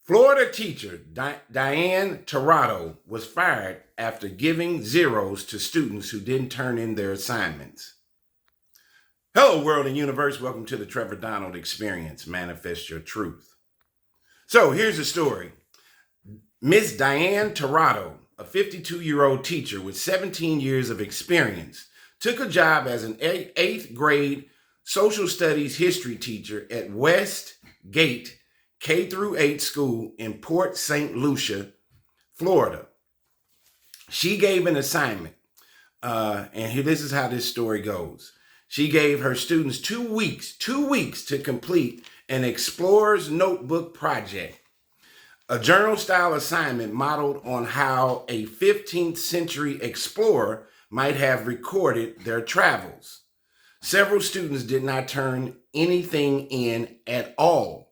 Florida teacher Diane Tirado was fired after giving zeros to students who didn't turn in their assignments. Hello, world and universe. Welcome to the Trevor Donald Experience. Manifest your truth. So here's the story. Miss Diane Tirado, a 52-year-old teacher with 17 years of experience, took a job as an eighth grade social studies history teacher at West Gate K-8 school in Port St. Lucie, Florida. She gave an assignment, and this is how this story goes. She gave her students 2 weeks to complete an explorer's notebook project, a journal-style assignment modeled on how a 15th century explorer might have recorded their travels. Several students did not turn anything in at all.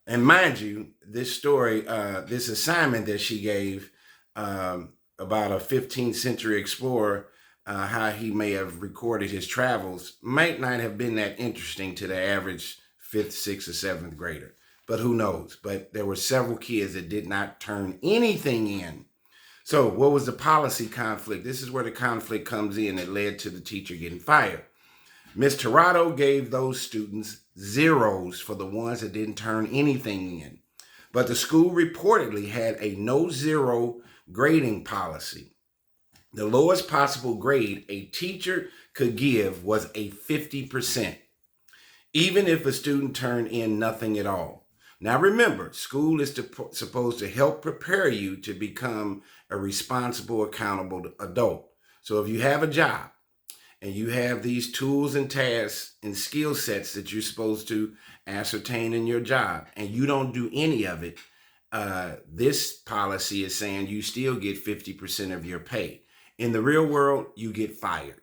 And mind you, this story, this assignment that she gave about a 15th century explorer, how he may have recorded his travels, might not have been that interesting to the average 5th, 6th, or 7th grader. But who knows? But there were several kids that did not turn anything in. So what was the policy conflict? This is where the conflict comes in that led to the teacher getting fired. Ms. Tirado gave those students zeros for the ones that didn't turn anything in. But the school reportedly had a no zero grading policy. The lowest possible grade a teacher could give was a 50%, even if a student turned in nothing at all. Now remember, school is supposed to help prepare you to become a responsible, accountable adult. So if you have a job, and you have these tools and tasks and skill sets that you're supposed to ascertain in your job, and you don't do any of it, this policy is saying you still get 50% of your pay. In the real world, you get fired.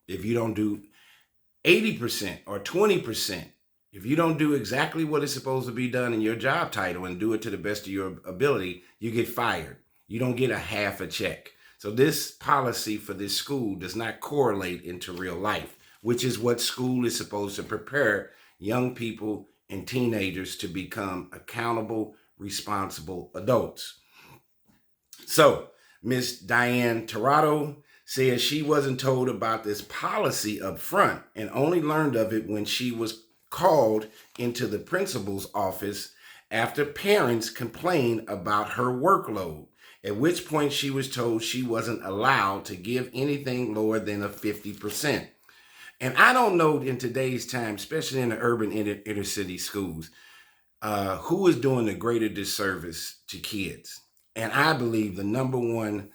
If you don't do 80% or 20%, if you don't do exactly what is supposed to be done in your job title and do it to the best of your ability, you get fired. You don't get a half a check. So this policy for this school does not correlate into real life, which is what school is supposed to prepare young people and teenagers to become accountable, responsible adults. So Miss Diane Tirado says she wasn't told about this policy up front and only learned of it when she was called into the principal's office after parents complained about her workload, at which point she was told she wasn't allowed to give anything lower than a 50%. And I don't know in today's time, especially in the urban inner city schools, who is doing the greater disservice to kids. And I believe the number one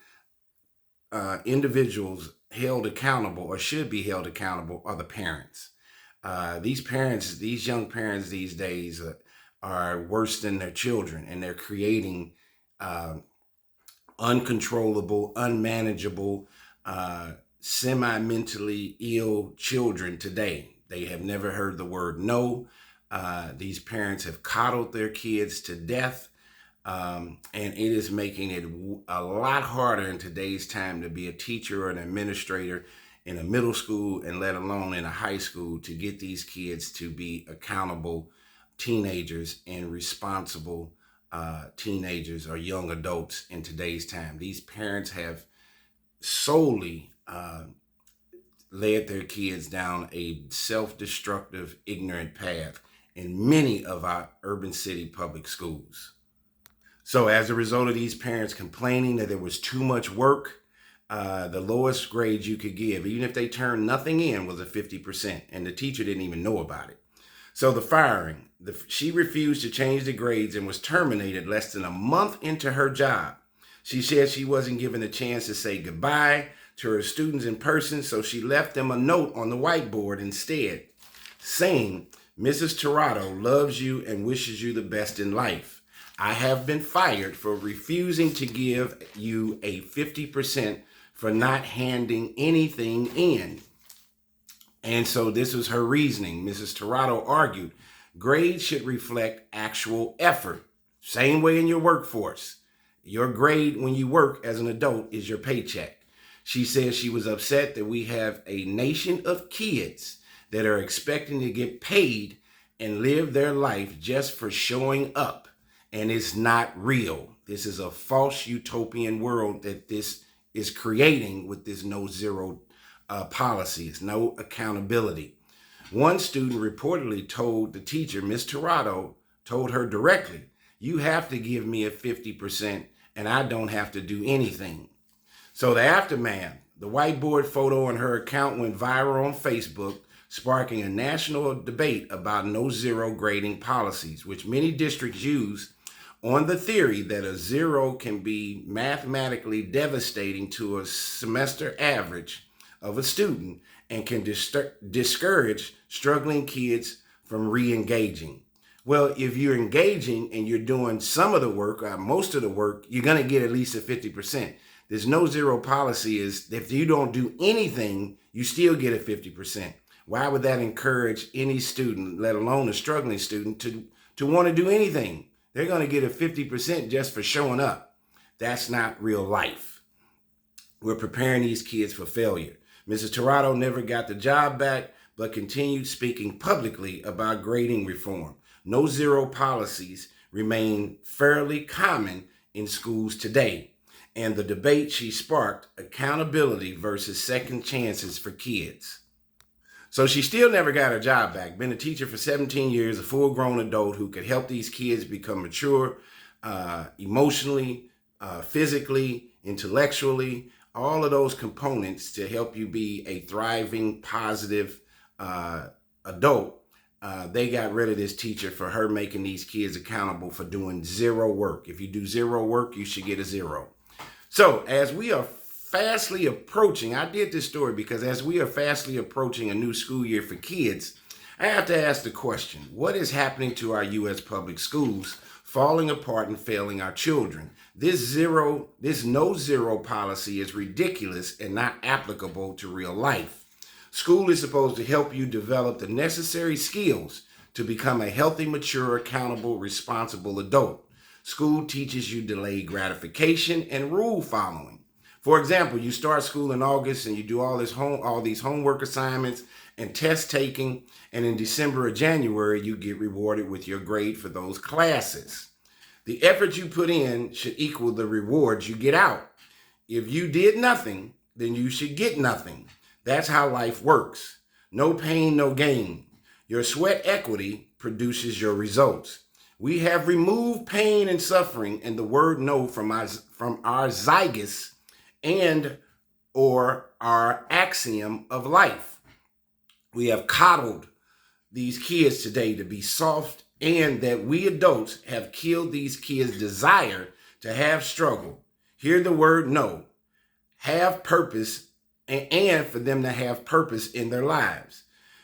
individuals held accountable or should be held accountable are the parents. These young parents these days are worse than their children, and they're creating uncontrollable, unmanageable, semi-mentally ill children today. They have never heard the word no. These parents have coddled their kids to death, and it is making it a lot harder in today's time to be a teacher or an administrator in a middle school, and let alone in a high school, to get these kids to be accountable teenagers and responsible teenagers or young adults in today's time. These parents have solely led their kids down a self-destructive, ignorant path in many of our urban city public schools. So as a result of these parents complaining that there was too much work, the lowest grade you could give, even if they turned nothing in, was a 50%, and the teacher didn't even know about it. So the firing, she refused to change the grades and was terminated less than a month into her job. She said she wasn't given a chance to say goodbye to her students in person, so she left them a note on the whiteboard instead, saying, "Mrs. Tirado loves you and wishes you the best in life. I have been fired for refusing to give you a 50% for not handing anything in." And so this was her reasoning. Mrs. Tirado argued, grades should reflect actual effort. Same way in your workforce. Your grade when you work as an adult is your paycheck. She says she was upset that we have a nation of kids that are expecting to get paid and live their life just for showing up and it's not real. This is a false utopian world that this is creating with this no zero policy. It's no accountability. One student reportedly told the teacher, Miss Tirado, told her directly, "You have to give me a 50% and I don't have to do anything." So the aftermath, the whiteboard photo on her account went viral on Facebook, sparking a national debate about no zero grading policies, which many districts use on the theory that a zero can be mathematically devastating to a semester average of a student and can discourage struggling kids from re-engaging. Well, if you're engaging and you're doing some of the work, most of the work, you're going to get at least a 50%. This no zero policy is if you don't do anything, you still get a 50%. Why would that encourage any student, let alone a struggling student, to want to do anything? They're going to get a 50% just for showing up. That's not real life. We're preparing these kids for failure. Mrs. Tirado never got the job back, but continued speaking publicly about grading reform. No zero policies remain fairly common in schools today. And the debate she sparked, accountability versus second chances for kids. So she still never got her job back. Been a teacher for 17 years, a full-grown adult who could help these kids become mature emotionally, physically, intellectually, all of those components to help you be a thriving, positive adult. They got rid of this teacher for her making these kids accountable for doing zero work. If you do zero work, you should get a zero. So as we are fastly approaching, I did this story because as we are fastly approaching a new school year for kids, I have to ask the question, what is happening to our U.S. public schools, falling apart and failing our children? This no zero policy is ridiculous and not applicable to real life. School is supposed to help you develop the necessary skills to become a healthy, mature, accountable, responsible adult. School teaches you delayed gratification and rule following. For example, you start school in August and you do all these homework assignments and test taking, and in December or January, you get rewarded with your grade for those classes. The effort you put in should equal the rewards you get out. If you did nothing, then you should get nothing. That's how life works. No pain, no gain. Your sweat equity produces your results. We have removed pain and suffering and the word no from our zygous and or our axiom of life. We have coddled these kids today to be soft, and that we adults have killed these kids' desire to have struggle. Hear the word no. Have purpose, and for them to have purpose in their lives.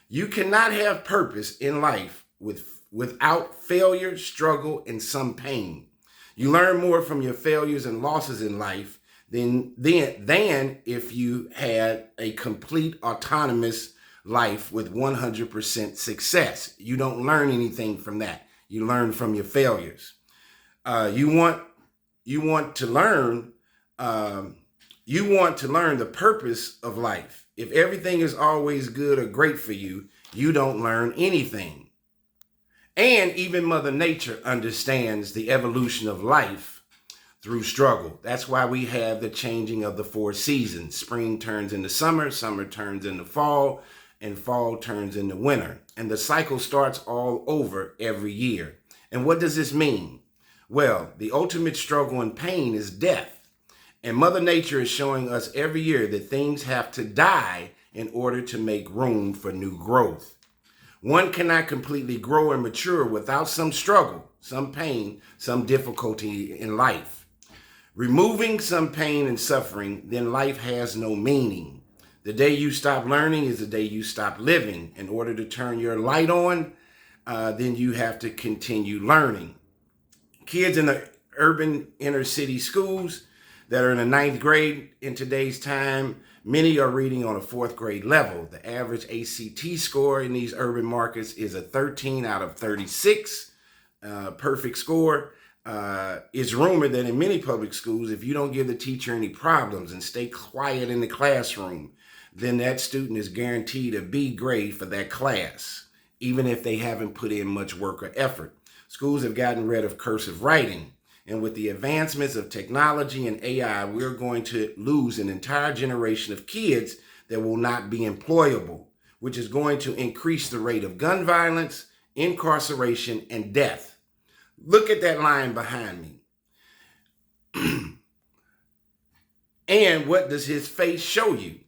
You cannot have purpose in life without failure, struggle, and some pain. You learn more from your failures and losses in life than if you had a complete autonomous life with 100% success. You don't learn anything from that. You learn from your failures. You want to learn the purpose of life. If everything is always good or great for you, you don't learn anything. And even Mother Nature understands the evolution of life through struggle. That's why we have the changing of the 4 seasons. Spring turns into summer, summer turns into fall, and fall turns into winter. And the cycle starts all over every year. And what does this mean? Well, the ultimate struggle and pain is death. And Mother Nature is showing us every year that things have to die in order to make room for new growth. One cannot completely grow and mature without some struggle, some pain, some difficulty in life. Removing some pain and suffering, then life has no meaning. The day you stop learning is the day you stop living. In order to turn your light on, then you have to continue learning. Kids in the urban inner city schools that are in the 9th grade in today's time, many are reading on a 4th grade level. The average ACT score in these urban markets is a 13 out of 36, perfect score. It's rumored that in many public schools, if you don't give the teacher any problems and stay quiet in the classroom, then that student is guaranteed a B grade for that class, even if they haven't put in much work or effort. Schools have gotten rid of cursive writing. And with the advancements of technology and AI, we're going to lose an entire generation of kids that will not be employable, which is going to increase the rate of gun violence, incarceration, and death. Look at that line behind me. And what does his face show you?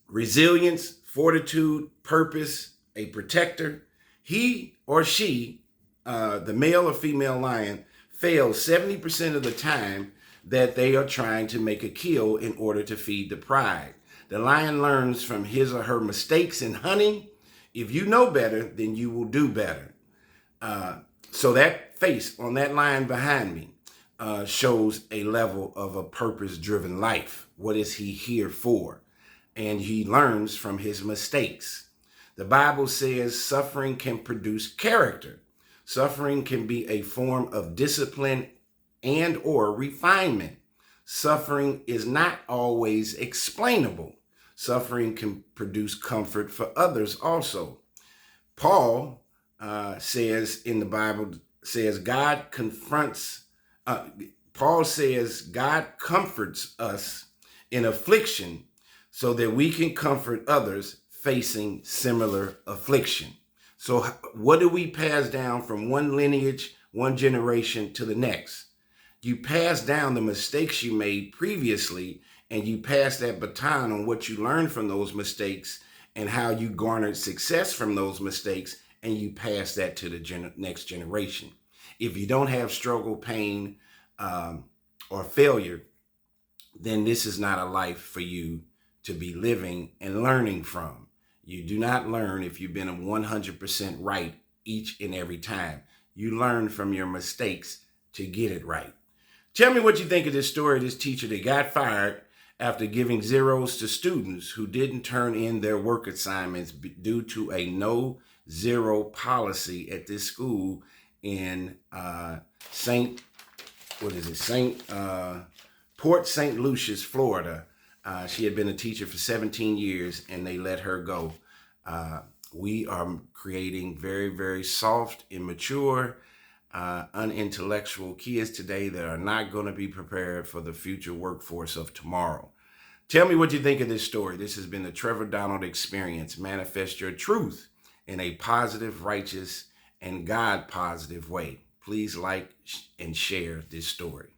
Resilience, fortitude, purpose, a protector. He or she, the male or female lion, fails 70% of the time that they are trying to make a kill in order to feed the pride. The lion learns from his or her mistakes in hunting. If you know better, then you will do better. So that face on that line behind me shows a level of a purpose-driven life. What is he here for? And he learns from his mistakes. The Bible says suffering can produce character. Suffering can be a form of discipline and or refinement. Suffering is not always explainable. Suffering can produce comfort for others also. Paul says in the Bible, Paul says God comforts us in affliction so that we can comfort others facing similar affliction. So what do we pass down from one lineage, one generation to the next? You pass down the mistakes you made previously, and you pass that baton on what you learned from those mistakes and how you garnered success from those mistakes, and you pass that to the next generation. If you don't have struggle, pain, or failure, then this is not a life for you to be living and learning from. You do not learn if you've been 100% right each and every time. You learn from your mistakes to get it right. Tell me what you think of this story of this teacher that got fired after giving zeros to students who didn't turn in their work assignments due to a no-zero policy at this school in Port St. Lucie, Florida. She had been a teacher for 17 years and they let her go. We are creating very, very soft, immature, unintellectual kids today that are not going to be prepared for the future workforce of tomorrow. Tell me what you think of this story. This has been the Trevor Donald Experience. Manifest your truth in a positive, righteous, and God-positive way. Please like and share this story.